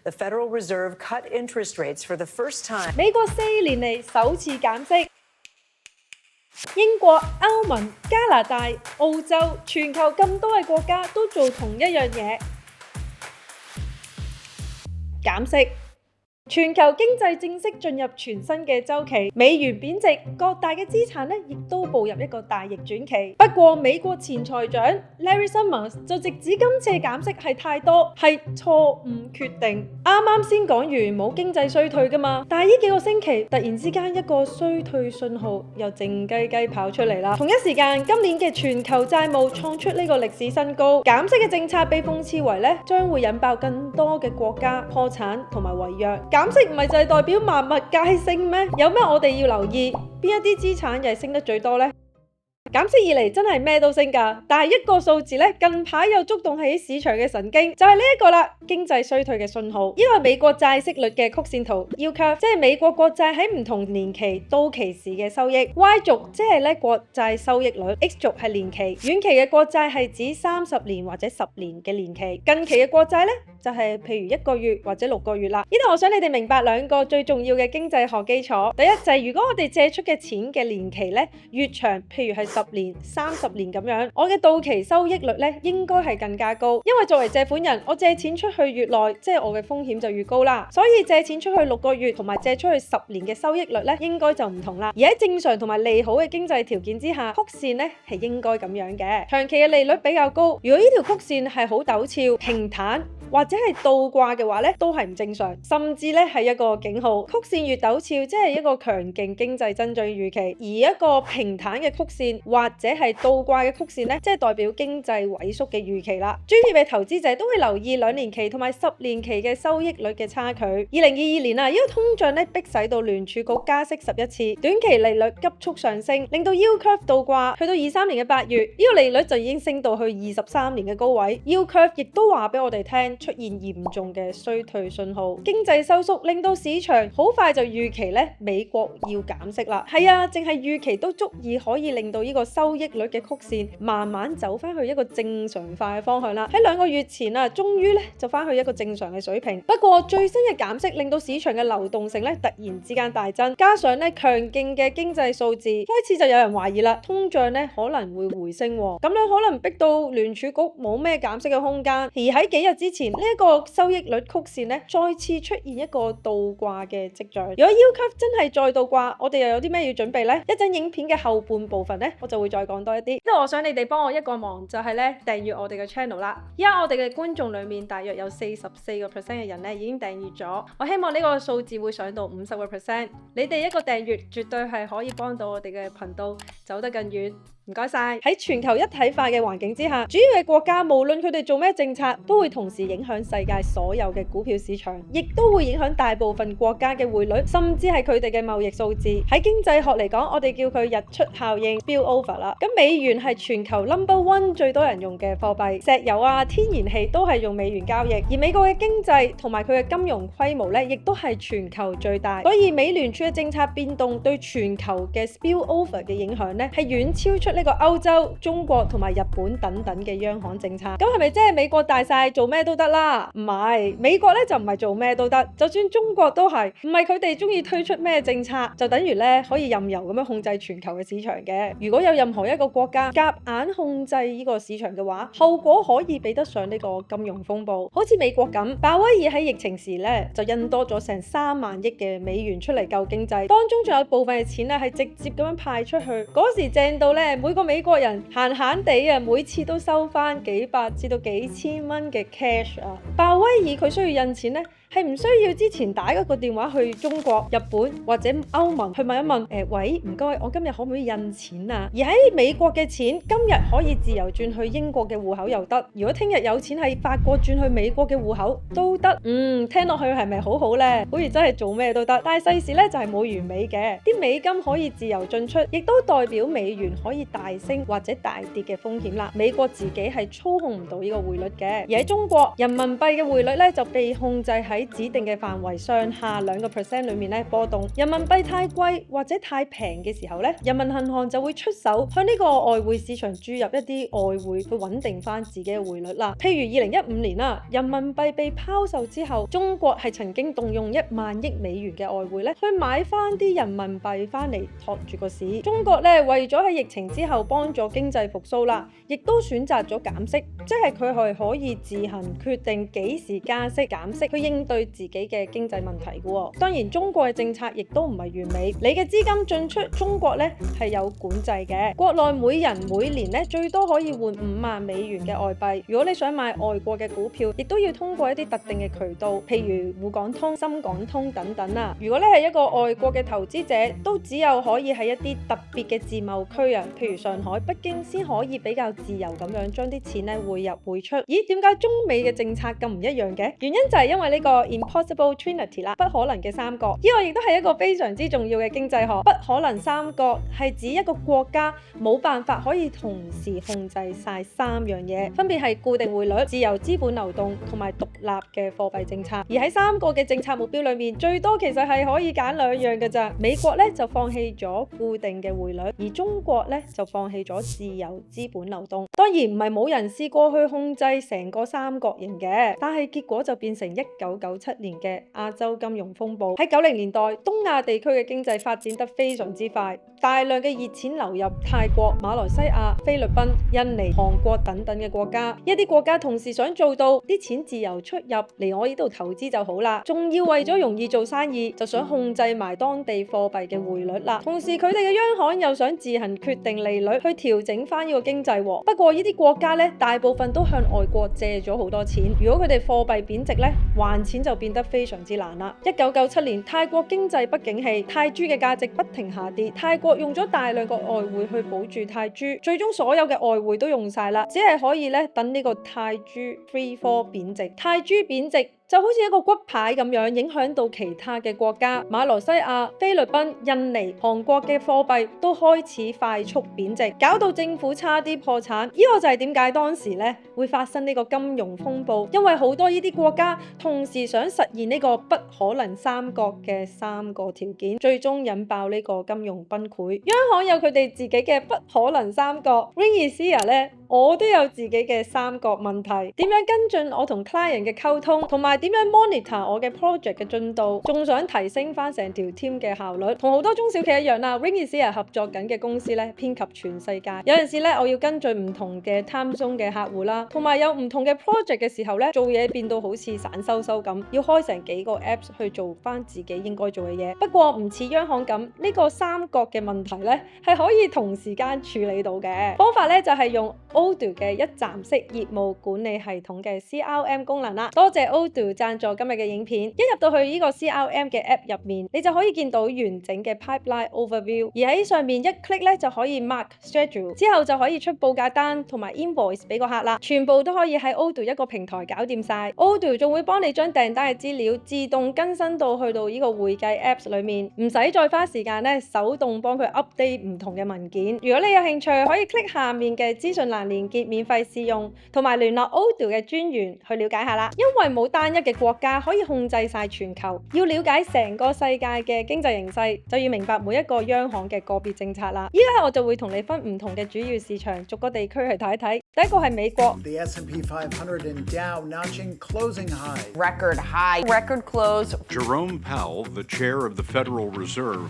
The Federal Reserve cut interest rates for the first time. 美國4年嚟首次減息。英國、歐盟、加拿大、澳洲，全球咁多嘅國家都做同一樣嘢，減息。全球經濟正式進入全新嘅週期，美元貶值，各大嘅資產亦都步入一個大逆轉期。不過美國前財長 Larry Summers 就直指今次嘅減息係太多，係錯誤決定。啱啱先講完冇經濟衰退㗎嘛，但係呢幾個星期突然之間一個衰退信號又靜雞雞跑出嚟啦。同一時間，今年嘅全球債務創出呢個歷史新高，減息嘅政策被諷刺為將會引爆更多嘅國家破產同埋違約。減息唔係就係代表萬物皆升咩？有咩我哋要留意？邊一啲資產又係升得最多呢？減息以嚟真係咩都升㗎，但係一個數字近排又觸動起市場嘅神經，就係呢一個啦，經濟衰退嘅信號。呢個係美國債息率嘅曲線圖 ，U curve 即係美國國債喺唔同年期到期時嘅收益 ，Y 軸即係國債收益率 ，X 軸係年期。遠期嘅國債係指30年或者10年嘅年期，近期嘅國債就係譬如1個月或者6個月啦。呢度我想你哋明白兩個最重要嘅經濟學基礎。第一就係如果我哋借出嘅錢嘅年期越長，譬如係10年、30年咁樣，我嘅到期收益率應該係更加高。因為作為借款人，我借錢出去越耐，即係我嘅風險就越高啦。所以借錢出去6個月同埋借出去10年嘅收益率應該就唔同啦。而喺正常同埋利好嘅經濟條件之下，曲線係應該咁樣嘅。長期嘅利率比較高，如果呢條曲線係好陡峭、平坦，或者係倒掛嘅話都係唔正常，甚至係一個警號。曲線越陡峭，即係一個強勁經濟增長預期；而一個平坦嘅曲線或者係倒掛嘅曲線即係代表經濟萎縮嘅預期啦。專業嘅投資者都會留意2年期同埋10年期嘅收益率嘅差距。2022年呢個通脹逼使到聯儲局加息11次，短期利率急速上升，令到 Yield curve 倒掛，去到23年嘅8月，呢個利率就已經升到去23年嘅高位。Yield curve 亦都話俾我哋聽，出現嚴重嘅衰退信號，經濟收縮令到市場好快就預期美國要減息啦。係啊，淨係預期都足以可以令到呢個收益率嘅曲線慢慢走翻去一個正常化嘅方向啦。喺2個月前終於就翻去一個正常嘅水平。不過最新嘅減息令到市場嘅流動性突然之間大增，加上強勁嘅經濟數字，開始就有人懷疑啦，通脹可能會回升喎。咁樣可能逼到聯儲局冇咩減息嘅空間。而喺幾日之前，呢一個收益率曲線再次出現一個倒掛嘅跡象。如果 Yield curve 真係再倒掛，我哋又有啲咩要準備呢？一陣影片嘅後半部分我就會再講多一啲。因為我想你哋幫我一個忙，就係訂閱我哋嘅 channel 啦。而家我哋嘅觀眾裡面大約有44% 嘅人已經訂閱咗，我希望呢個數字會上到50%。你哋一個訂閱絕對係可以幫到我哋嘅頻道走得更遠。唔該晒。喺全球一體化嘅環境之下，主要嘅國家無論佢哋做咩政策，都會同時影響世界所有嘅股票市場，亦都會影響大部分國家嘅匯率，甚至係佢哋嘅貿易數字。喺經濟學嚟講，我哋叫佢日出效應 （spill over） 啦。咁美元係全球 No.1 最多人用嘅貨幣，石油啊、天然氣都係用美元交易。而美國嘅經濟同埋佢嘅金融規模亦都係全球最大。所以美聯儲嘅政策變動對全球嘅 spill over 嘅影響係遠超出呢個歐洲、中國同埋日本等等嘅央行政策。咁係咪即係美國大晒做咩都得啦？唔係，美國就唔係做咩都得，就算中國都係，唔係佢哋中意推出咩政策就等於可以任由咁樣控制全球嘅市場嘅。如果有任何一個國家夾硬控制呢個市場嘅話，後果可以比得上呢個金融風暴。好似美國咁，鮑威爾喺疫情時就印多咗成3萬億嘅美元出嚟救經濟，當中仲有部分嘅錢係直接咁樣派出去。嗰時正到每個美國人閒閒地每次都收翻幾百至到幾千蚊嘅 cash 啊。鮑威爾佢需要印錢係唔需要之前打一個電話去中國、日本或者歐盟去問一問，喂，唔該，我今日可唔可以印錢啊？而喺美國嘅錢，今日可以自由轉去英國嘅戶口又得，如果聽日有錢喺法國轉去美國嘅戶口都得。聽落去係咪好好呢？好似真係做咩都得，但係世事就係冇完美嘅。啲美金可以自由進出，亦都代表美元可以大大升或者大跌嘅風險啦。美國自己係操控唔到呢個匯率嘅，而喺中國人民幣嘅匯率咧就被控制喺指定嘅範圍上下2% 裏面咧波動。人民幣太貴或者太平嘅時候咧，人民銀行就會出手向呢個外匯市場注入一啲外匯去穩定翻自己嘅匯率啦。譬如2015年啦，人民幣被拋售之後，中國係曾經動用1萬億美元嘅外匯咧去買翻啲人民幣翻嚟托住個市。中國咧為咗喺疫情之後幫助經濟復甦啦，亦都選擇咗減息，即係佢係可以自行決定幾時加息減息去應對自己嘅經濟問題嘅。當然中國嘅政策亦都唔係完美，你嘅資金進出中國咧係有管制嘅，國內每人每年咧最多可以換5萬美元嘅外幣。如果你想買外國嘅股票，亦都要通過一啲特定嘅渠道，譬如滬港通、深港通等等啊。如果你係一個外國嘅投資者，都只有可以喺一啲特別嘅自貿區啊，譬如上海、北京先可以比較自由咁樣將啲錢咧匯入匯出。咦，點解中美嘅政策咁唔一樣嘅？原因就係因為呢個 Impossible Trinity 啦，不可能嘅三角。呢個亦都係一個非常之重要嘅經濟學。不可能三角係指一個國家冇辦法可以同時控制晒3樣嘢，分別係固定匯率、自由資本流動同埋獨立嘅貨幣政策。而喺3個嘅政策目標裏面，最多其實係可以揀2樣嘅咋。美國咧就放棄咗固定嘅匯率，而中國咧就放棄咗自由資本流動。當然唔係冇人試過去控制成個三角形嘅，但係結果就變成1997年嘅亞洲金融風暴。喺90年代，東亞地區嘅經濟發展得非常之快，大量嘅熱錢流入泰國、馬來西亞、菲律賓、印尼、韓國等等嘅國家。一啲國家同時想做到啲錢自由出入嚟我呢度投資就好啦，仲要為咗容易做生意，就想控制埋當地貨幣嘅匯率啦。同時佢哋嘅央行又想自行決定利率去調整翻呢個經濟。不過呢啲國家咧，大部分都向外國借咗好多錢，如果佢哋貨幣貶值咧，還錢就變得非常之難啦。1997年泰國經濟不景氣，泰銖嘅價值不停下跌，泰國用咗大量嘅外匯去保住泰銖，最終所有嘅外匯都用晒啦，只係可以咧等呢個泰銖 free fall 貶值。泰銖貶值就好似一個骨牌咁樣，影響到其他嘅國家，馬來西亞、菲律賓、印尼、韓國嘅貨幣都開始快速貶值，搞到政府差啲破產。呢個就係點解當時咧會發生呢個金融風暴，因為好多呢啲國家同時想實現呢個不可能三角嘅3個條件，最終引爆呢個金融崩潰。央行有佢哋自己嘅不可能三角 ，Ring Asia 咧，我都有自己嘅三角問題，點樣跟進我同 client 嘅溝通，同埋點樣 monitor 我嘅 project 嘅進度，仲想提升翻成條 team 嘅效率。同好多中小企一樣啦 ，Ring Asia 合作緊嘅公司咧遍及全世界，有陣時咧我要跟進唔同嘅 time zone 嘅客戶啦，同埋有唔同嘅 project 嘅時候咧，做嘢變到好似散收收咁，要開成幾個 apps 去做翻自己應該做嘅嘢。不過唔似央行咁，呢個三角嘅問題咧係可以同時間處理到嘅方法咧，就係用 Odoo 嘅一站式業務管理系統嘅 CRM 功能啦。多謝 Odoo 贊助今日嘅影片。一入到去呢個 CRM 嘅 app 入面，你就可以見到完整嘅 pipeline overview， 而喺上面一 click 咧就可以 mark schedule， 之後就可以出報價單同埋 invoice 俾個客啦，全部都可以喺 Odoo 一個平台搞掂晒。Odoo 仲會幫你將訂單嘅資料自動更新到去到呢個會計 apps 裏面，唔使再花時間咧手動幫佢 update 唔同嘅文件。如果你有興趣，可以 click 下面嘅資訊欄連結免費試用，同埋聯絡 Odoo 嘅專員去了解下啦。因為冇單一嘅國家可以控制晒全球，要了解成個世界嘅經濟形勢，就要明白每一個央行嘅個別政策啦。依家我就會同你分唔同嘅主要市場，逐個地區去睇一睇。第一個係美國。The S&P 500 and Dow notching closing high. Record high, record close. Jerome Powell, the chair of the Federal Reserve,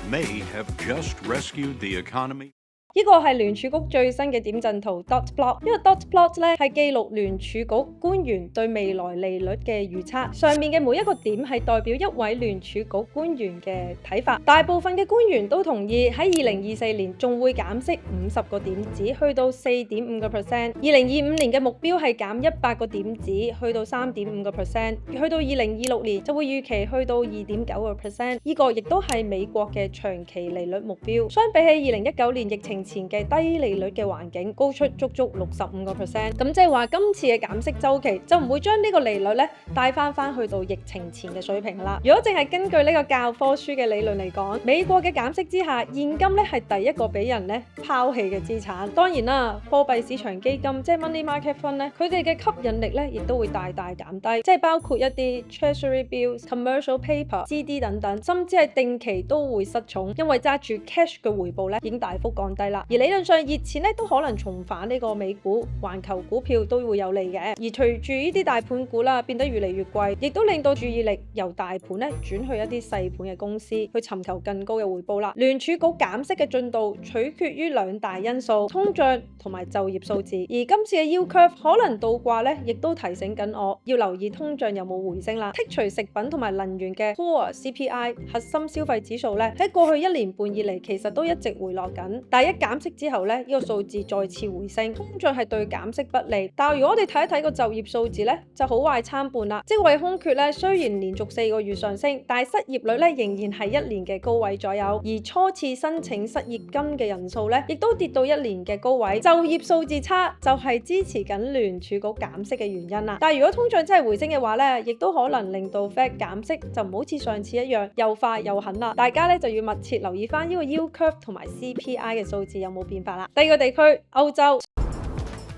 may have just rescued the economy. 呢個係聯儲局最新嘅點陣圖 dot plot。呢個 dot plot 咧係記錄聯儲局官員對未來利率嘅預測，上面嘅每一個點係代表一位聯儲局官員嘅睇法。大部分嘅官員都同意喺2024年仲會減息50個點子，去到4.5%。2025年嘅目標係減100個點子，去到3.5%。去到2026年就會預期去到2.9%。呢個亦都係美國嘅長期利率目標。相比起2019年疫情前嘅低利率嘅環境高出足足65%。咁即係話今次嘅減息週期就唔會將呢個利率咧帶翻去到疫情前嘅水平啦。如果淨係根據呢個教科書嘅理論嚟講，美國嘅減息之下，現金咧係第一個俾人咧拋棄嘅資產。當然啦，貨幣市場基金即係 money market fund 咧，佢哋嘅吸引力咧亦都會大大減低，即係包括一啲 treasury bills、commercial paper、CD 等等，甚至係定期都會失寵，因為揸住 cash 嘅回報咧已經大幅降低啦。而理論上熱錢咧都可能重返呢個美股、環球股票都會有利嘅。而隨住呢啲大盤股啦變得越嚟越貴，亦都令到注意力由大盤咧轉去一啲細盤嘅公司去尋求更高嘅回報啦。聯儲局減息嘅進度取決於兩大因素：通脹同埋就業數字。而今次嘅 yield curve 可能倒掛咧，亦都提醒緊我要留意通脹有冇回升啦。剔除食品同埋能源嘅 core CPI 核心消費指數咧，喺過去1年半以嚟其實都一直回落緊，但係一減息之後咧，呢個數字再次回升，通脹係對減息不利。但係如果我哋睇一睇個就業數字咧，就好壞參半啦。職位空缺咧雖然連續4個月上升，但係失業率咧仍然係1年嘅高位左右，而初次申請失業金嘅人數咧亦都跌到1年嘅高位。就業數字差就係支持緊聯儲局減息嘅原因啦。但係如果通脹真係回升嘅話咧，亦都可能令到 Fed 減息就唔好似上次一樣又快又狠啦。大家咧就要密切留意翻呢個 yield curve 同埋 CPI 嘅數字有冇變化啦。第二個地區歐洲。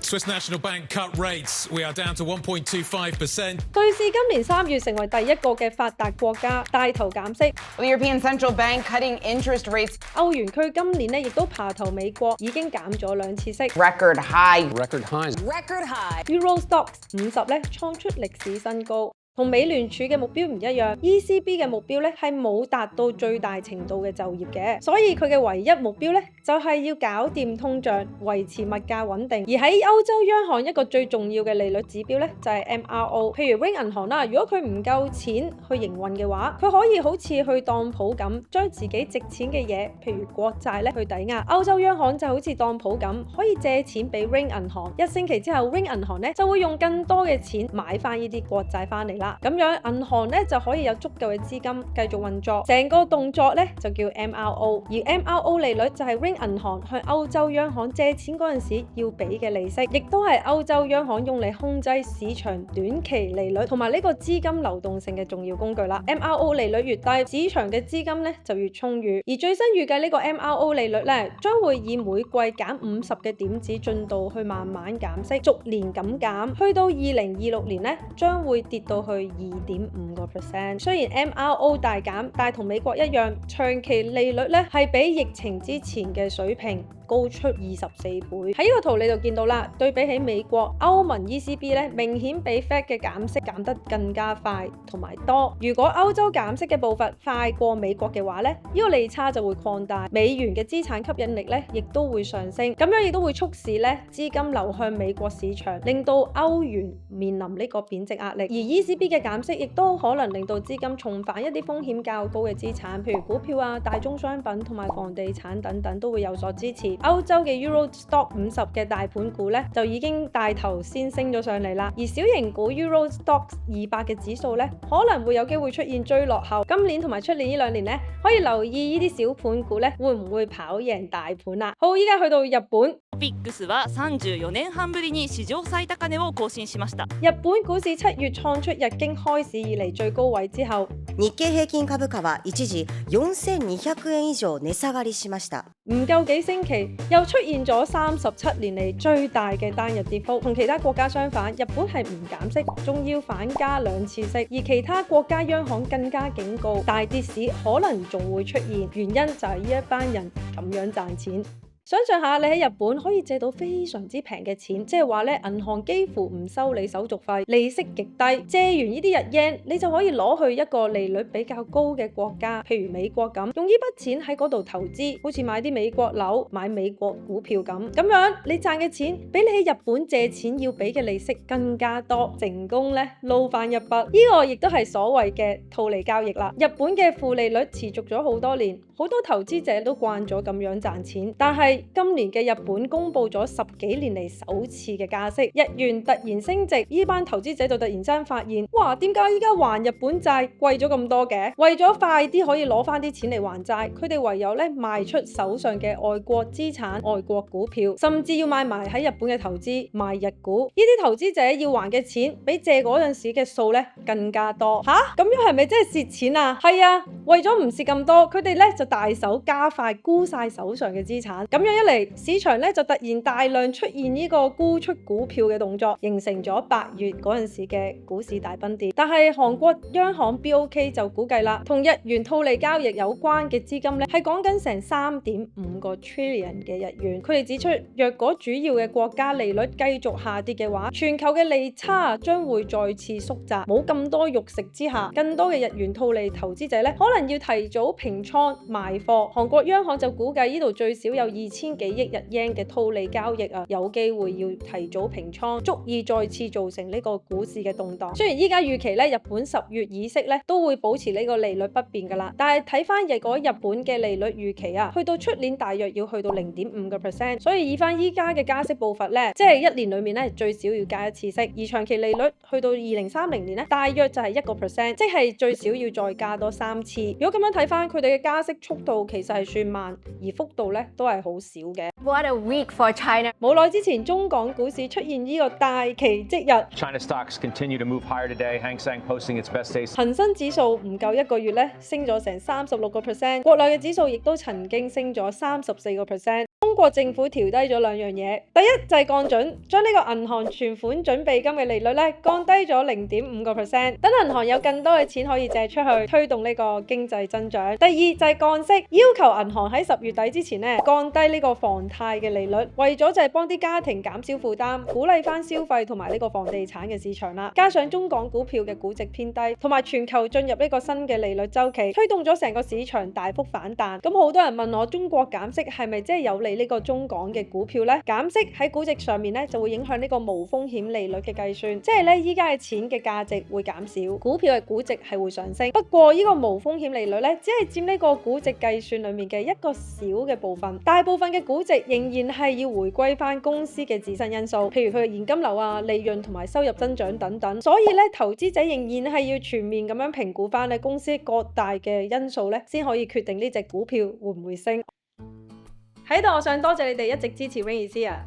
Swiss National Bank cut rates. We are down to 1.25%. 瑞士今年3月成為第一個嘅發達國家，帶頭減息。The European Central Bank cutting interest rates. 歐元區今年咧亦都爬頭美國，已經減咗2次息。Record high. Record highs. Record high. Euro Stoxx 50咧創出歷史新高。同美聯儲嘅目標唔一樣 ，ECB 嘅目標咧係冇達到最大程度嘅就業嘅，所以佢嘅唯一目標咧就係要搞掂通脹，維持物價穩定。而喺歐洲央行一個最重要嘅利率指標咧就係 MRO， 譬如 Ring 銀行啦，如果佢唔夠錢去營運嘅話，佢可以好似去當鋪咁，將自己值錢嘅嘢，譬如國債咧去抵押。歐洲央行就好似當鋪咁，可以借錢俾 Ring 銀行，1星期之後 Ring 銀行咧就會用更多嘅錢買翻呢啲國債翻嚟啦。咁樣銀行咧就可以有足夠嘅資金繼續運作，成個動作咧就叫 MRO， 而 MRO 利率就係 Ring 銀行向歐洲央行借錢嗰陣時要俾嘅利息，亦都係歐洲央行用嚟控制市場短期利率同埋呢個資金流動性嘅重要工具啦。MRO 利率越低，市場嘅資金咧就越充裕，而最新預計呢個 MRO 利率咧將會以每季減50嘅點子進度去慢慢減息，逐年咁減，去到2026年咧將會跌到去2.5%。雖然 MRO 大減，但係同美國一樣，長期利率咧係比疫情之前嘅水平高出24倍。喺呢個圖你就見到啦，對比起美國、歐盟 ECB 咧，明顯比 Fed 嘅減息減得更加快同埋多。如果歐洲減息嘅步伐快過美國嘅話咧，呢個利差就會擴大，美元嘅資產吸引力咧亦都會上升，咁樣亦都會促使咧資金流向美國市場，令到歐元面臨呢個貶值壓力。而 ECB 嘅減息亦都可能令到資金重返一啲風險較高嘅資產，譬如股票啊、大宗商品同埋房地產等等都會有所支持。歐洲嘅 Euro Stoxx 50嘅大盤股咧就已經帶頭先升咗上嚟啦，而小型股 Euro Stoxx 200嘅指數咧可能會有機會出現追落後。今年同埋出年呢2年咧，可以留意呢啲小盤股咧會唔會跑贏大盤啦。好，依家去到日本。VIX は34年半ぶりに史上最高値を更新しました。日本股市7月創出日經開市以嚟最高位之後，日経平均株価は一時4200円以上値下がりしました。唔夠幾星期，又出現咗37年嚟最大嘅單日跌幅。同其他國家相反，日本係唔減息，仲要反加2次息，而其他國家央行更加警告，大跌市可能仲會出現，原因就係呢一班人咁樣賺錢。想象下，你喺日本可以借到非常之平嘅錢，即係話咧，銀行幾乎唔收你手續費，利息極低。借完呢啲日元，你就可以攞去一個利率比較高嘅國家，譬如美國咁，用呢筆錢喺嗰度投資，好似買啲美國樓、買美國股票咁。咁樣你賺嘅錢比你喺日本借錢要俾嘅利息更加多，成功咧撈翻一筆。呢個亦都係所謂嘅套利交易啦。日本嘅負利率持續咗好多年，好多投資者都慣咗咁樣賺錢，但係係今年嘅日本公布咗10幾年嚟首次嘅加息，日元突然升值，呢班投資者就突然間發現，哇，點解依家還日本債貴咗咁多嘅？為咗快啲可以攞翻啲錢嚟還債，佢哋唯有咧賣出手上嘅外國資產、外國股票，甚至要買埋喺日本嘅投資，賣日股。呢啲投資者要還嘅錢比借嗰陣時嘅數咧更加多。吓，咁樣係咪真係蝕錢啊？係啊，為咗唔蝕咁多，佢哋咧就大手加快沽晒手上嘅資產。咁樣一嚟，市場咧就突然大量出現呢個沽出股票嘅動作，形成咗8月嗰陣時嘅股市大崩跌。但係韓國央行 BOK 就估計啦，同日元套利交易有關嘅資金咧係講緊成3.5個 trillion 嘅日元。佢哋指出，若果主要嘅國家利率繼續下跌嘅話，全球嘅利差將會再次縮窄。冇咁多肉食之下，更多嘅日元套利投資者咧可能要提早平倉賣貨。韓國央行就估計呢度最少有2000幾億日元嘅套利交易啊，有機會要提早平倉，足以再次造成呢個股市嘅動盪。雖然依家預期咧日本10月議息咧都會保持呢個利率不變噶啦，但係睇翻日本嘅利率預期啊，去到出年大約要去到0.5%，所以以翻依家嘅加息步伐咧，即係1年裏面咧最少要加1次息，而長期利率去到2030年咧大約就係1%，即係最少要再加多3次。如果咁樣睇翻佢哋嘅加息速度其實係算慢，而幅度咧都係好少嘅。What a week for China! 冇耐之前，中港股市出現呢個大奇蹟日。China stocks continue to move higher today. Hang Seng posting its best days. 恒生指數唔夠1個月咧，升咗成36%，國內嘅指數亦都曾經升咗34%。中國政府調低咗2樣嘢，第一就係降準，將呢個銀行存款準備金嘅利率咧降低咗0.5%，等銀行有更多嘅錢可以借出去，推動呢個經濟增長。第二就係降息，要求銀行喺10月底之前咧降低呢個房貸嘅利率，為咗就係幫啲家庭減少負擔，鼓勵翻消費同埋呢個房地產嘅市場啦。加上中港股票嘅估值偏低，同埋全球進入呢個新嘅利率週期，推動咗成個市場大幅反彈。咁好多人問我，中國減息係咪真係有利呢個中港嘅股票呢？減息喺估值上面咧就會影響呢個無風險利率嘅計算，即係咧依家嘅錢嘅價值會減少，股票嘅估值係會上升。不過呢個無風險利率咧只係佔呢個估值計算裡面嘅一個小嘅部分，大部分嘅估值仍然係要回歸翻公司嘅自身因素，譬如佢嘅現金流啊、利潤同埋收入增長等等。所以咧投資者仍然係要全面咁樣評估翻你公司各大嘅因素咧，先可以決定呢隻股票會唔會升。喺度我想多謝你哋一直支持 Rain Easy 啊！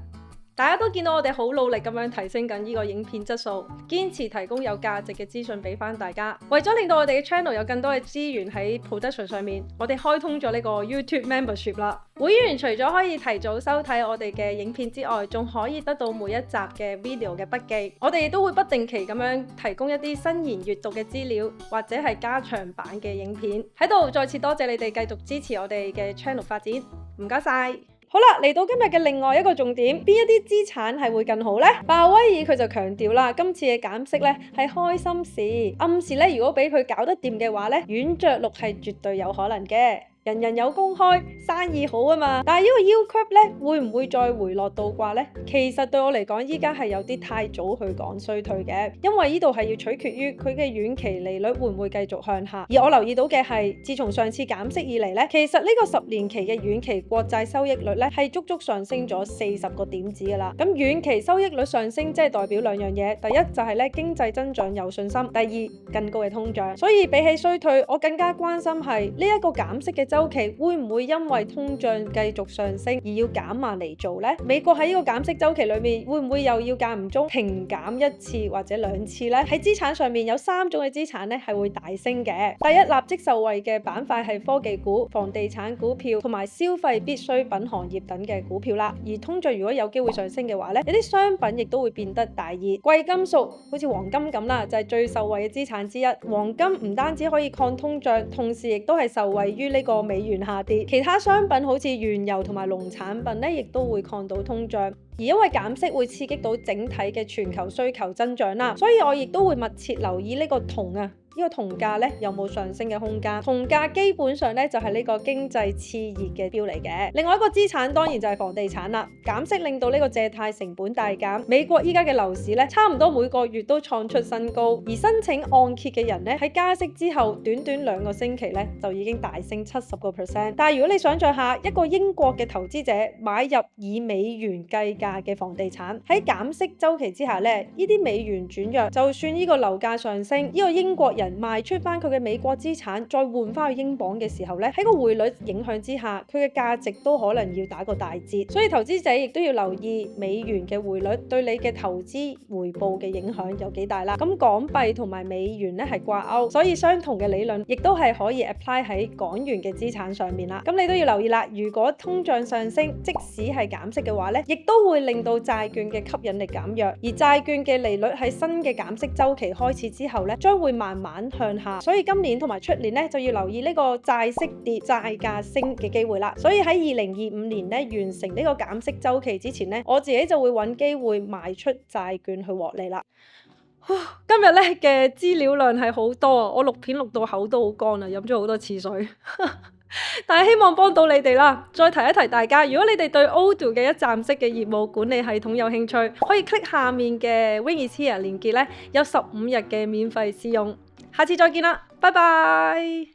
大家都見到我哋好努力咁樣提升緊呢個影片質素，堅持提供有價值嘅資訊俾翻大家。為咗令到我哋嘅 channel 有更多嘅資源喺 production 上面，我哋開通咗呢個 YouTube membership 啦。會員除咗可以提早收睇我哋嘅影片之外，仲可以得到每一集嘅 video 嘅筆記。我哋亦都會不定期咁樣提供一啲新言閱讀嘅資料，或者係加長版嘅影片。喺度再次多謝你哋繼續支持我哋嘅 channel 發展，唔該晒。好啦，嚟到今日嘅另外一個重點，邊一啲資產係會更好呢？鮑威爾佢就強調啦，今次嘅減息咧係開心事，暗示咧如果俾佢搞得掂嘅話咧，軟着陸係絕對有可能嘅。人人有工開，生意好啊嘛。但係呢個 yield curve 咧，會唔會再回落倒掛呢？其實對我嚟講，依家係有啲太早去講衰退嘅，因為呢度係要取決於佢嘅遠期利率會唔會繼續向下。而我留意到嘅係，自從上次減息以嚟咧，其實呢個10年期嘅遠期國債收益率咧係足足上升咗40個點子噶啦。咁遠期收益率上升，即係代表2樣嘢，第一就係咧經濟增長有信心，第二更高嘅通脹。所以比起衰退，我更加關心係呢一個減息嘅週期會唔會因為通脹繼續上升而要減慢嚟做呢？美國喺呢個減息週期裏面會唔會又要間唔中停減1次或者2次呢？喺資產上面有3種嘅資產咧係會大升嘅。第一，立即受惠嘅板塊係科技股、房地產股票同埋消費必需品行業等嘅股票啦。而通脹如果有機會上升嘅話咧，有啲商品亦都會變得大熱。貴金屬好似黃金咁啦，就係最受惠嘅資產之一。黃金唔單止可以抗通脹，同時亦都係受惠於呢個美元下跌。其他商品好似原油同埋農產品咧，亦都會抗到通脹。而因為減息會刺激到整體嘅全球需求增長啦，所以我亦都會密切留意呢個銅啊，呢個銅價咧有冇上升嘅空間？銅價基本上咧就係呢個經濟熾熱嘅標嚟嘅。另外一個資產當然就係房地產啦，減息令到呢個借貸成本大減。美國依家嘅樓市咧差唔多每個月都創出新高，而申請按揭嘅人咧喺加息之後短短2個星期咧就已經大升70%。但係如果你想象下一個英國嘅投資者買入以美元計價嘅房地產，喺減息週期之下咧，呢啲美元轉弱，就算呢個樓價上升，呢個英國人賣出翻佢嘅美國資產，再換翻去英鎊嘅時候咧，喺個匯率影響之下，佢嘅價值都可能要打個大折。所以投資者亦都要留意美元嘅匯率對你嘅投資回報嘅影響有幾大啦。咁港幣同埋美元咧係掛鈎，所以相同嘅理論亦都係可以 apply 喺港元嘅資產上面啦。咁你都要留意啦，如果通脹上升，即使係減息嘅話咧，亦都會令到債券嘅吸引力減弱，而債券嘅利率喺新嘅減息週期開始之後咧，將會慢慢向下。所以今年同埋出年咧就要留意呢個債息跌、債價升嘅機會啦。所以喺2025年咧完成呢個減息週期之前咧，我自己就會揾機會賣出債券去獲利啦。今日咧嘅資料量係好多啊，我錄片錄到口都好乾啊，飲咗好多次水。但係希望幫到你哋啦。再提一提大家，如果你哋對 Odoo 嘅一站式嘅業務管理系統有興趣，可以 click 下面嘅 Wing is Here 連結咧，有15日嘅免費試用。下次再見啦，拜拜。